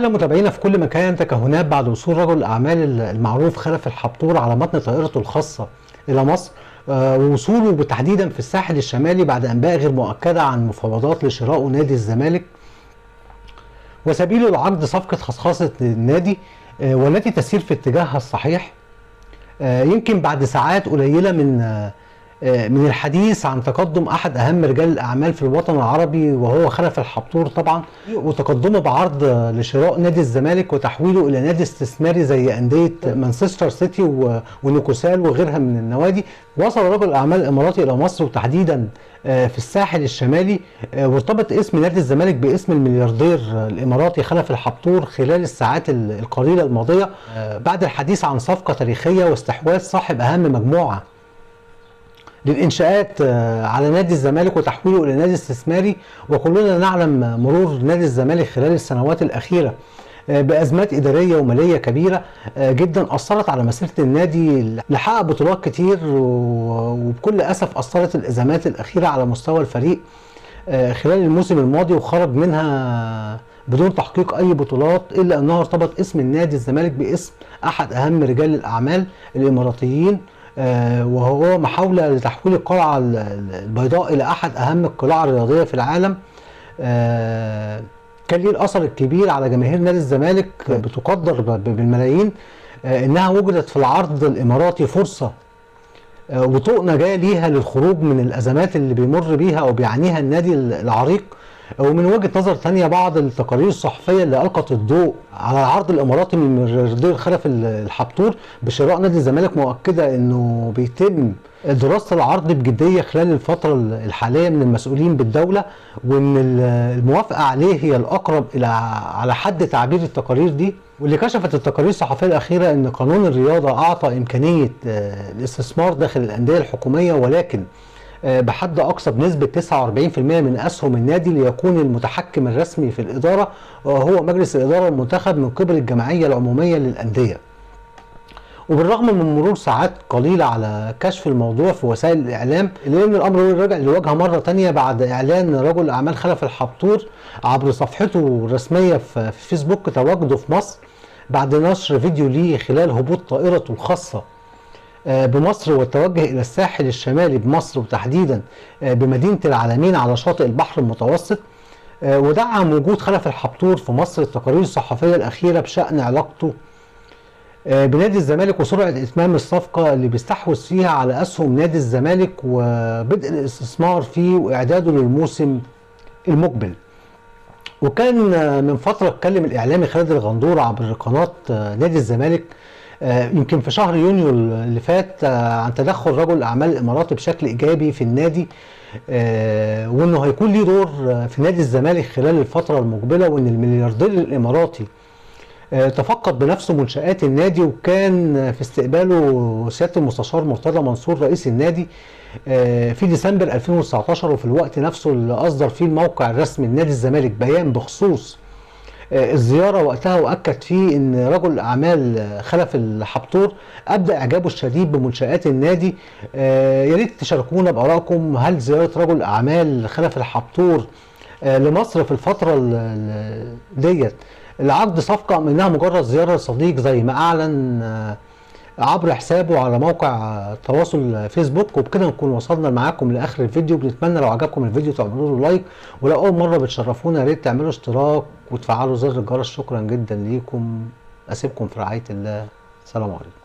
أعلى متابعينا في كل مكان تكهنات بعد وصول رجل الأعمال المعروف خلف الحبتور على متن طائرته الخاصة إلى مصر، ووصوله تحديدا في الساحل الشمالي بعد أنباء غير مؤكدة عن مفاوضات لشراء نادي الزمالك وسبيله لعقد صفقة خصخصة النادي، والتي تسير في اتجاهها الصحيح. يمكن بعد ساعات قليلة من الحديث عن تقدم أحد أهم رجال الأعمال في الوطن العربي وهو خلف الحبتور طبعا، وتقدمه بعرض لشراء نادي الزمالك وتحويله إلى نادي استثماري زي أندية مانشستر سيتي ونيوكاسل وغيرها من النوادي. وصل رجل الأعمال الإماراتي إلى مصر وتحديدا في الساحل الشمالي، وارتبط اسم نادي الزمالك باسم الملياردير الإماراتي خلف الحبتور خلال الساعات القليلة الماضية، بعد الحديث عن صفقة تاريخية واستحواذ صاحب أهم مجموعة للإنشاءات على نادي الزمالك وتحويله إلى نادي استثماري. وكلنا نعلم مرور نادي الزمالك خلال السنوات الأخيرة بأزمات إدارية ومالية كبيرة جدا أثرت على مسيرة النادي لحقق بطولات كتير، وبكل أسف أثرت الأزمات الأخيرة على مستوى الفريق خلال الموسم الماضي وخرج منها بدون تحقيق أي بطولات، إلا أنه ارتبط اسم النادي الزمالك باسم أحد أهم رجال الأعمال الإماراتيين، وهو محاولة لتحويل القلعة البيضاء إلى أحد أهم القلاع الرياضية في العالم. كان ليه الأثر الكبير على جماهير نادي الزمالك بتقدر بالملايين، إنها وجدت في العرض الإماراتي فرصة وطوق نجاة ليها للخروج من الأزمات اللي بيمر بيها أو بيعانيها النادي العريق. ومن وجهة نظر تانية بعض التقارير الصحفية اللي ألقت الضوء على العرض الإماراتي من الملياردير خلف الحبتور بشراء نادي الزمالك مؤكدة إنه بيتم دراسة العرض بجدية خلال الفترة الحالية من المسؤولين بالدولة، وإن الموافقة عليه هي الأقرب إلى على حد تعبير التقارير دي. واللي كشفت التقارير الصحفية الأخيرة إن قانون الرياضة أعطى إمكانية الاستثمار داخل الأندية الحكومية، ولكن بحد أقصى بنسبة 49% من أسهم النادي، ليكون المتحكم الرسمي في الإدارة هو مجلس الإدارة المنتخب من قبل الجمعية العمومية للأندية. وبالرغم من مرور ساعات قليلة على كشف الموضوع في وسائل الإعلام، إلا أن الأمر رجع للواجهة مرة تانية بعد إعلان رجل أعمال خلف الحبتور عبر صفحته الرسمية في فيسبوك تواجده في مصر بعد نشر فيديو ليه خلال هبوط طائرته الخاصة بمصر والتوجه إلى الساحل الشمالي بمصر وتحديدا بمدينة العلمين على شاطئ البحر المتوسط. ودعم وجود خلف الحبتور في مصر التقارير الصحفية الأخيرة بشأن علاقته بنادي الزمالك وسرعة إتمام الصفقة اللي بيستحوذ فيها على أسهم نادي الزمالك وبدء الاستثمار فيه وإعداده للموسم المقبل. وكان من فترة اتكلم الإعلامي خالد الغندور عبر قناة نادي الزمالك يمكن في شهر يونيو اللي فات عن تدخل رجل الأعمال الإماراتي بشكل إيجابي في النادي، وإنه هيكون ليه دور في نادي الزمالك خلال الفترة المقبلة، وإن الملياردير الإماراتي تفقد بنفسه منشآت النادي. وكان في استقباله سيادة المستشار مرتضى منصور رئيس النادي في ديسمبر 2019، وفي الوقت نفسه اللي أصدر فيه الموقع الرسمي لنادي الزمالك بيان بخصوص الزيارة وقتها، وأكد فيه إن رجل أعمال خلف الحبتور أبدأ إعجابه الشديد بمنشآت النادي. يا ريت تشاركونا بآرائكم، هل زيارة رجل أعمال خلف الحبتور لمصر في الفترة ديت لعقد صفقة أم إنها مجرد زيارة صديق زي ما أعلن عبر حسابه على موقع تواصل فيسبوك؟ وبكده نكون وصلنا معاكم لاخر الفيديو. بنتمنى لو عجبكم الفيديو تعملوا له لايك، ولو اول مره بتشرفونا يا ريت تعملوا اشتراك وتفعلوا زر الجرس. شكرا جدا ليكم، اسيبكم في رعايه الله، سلام عليكم.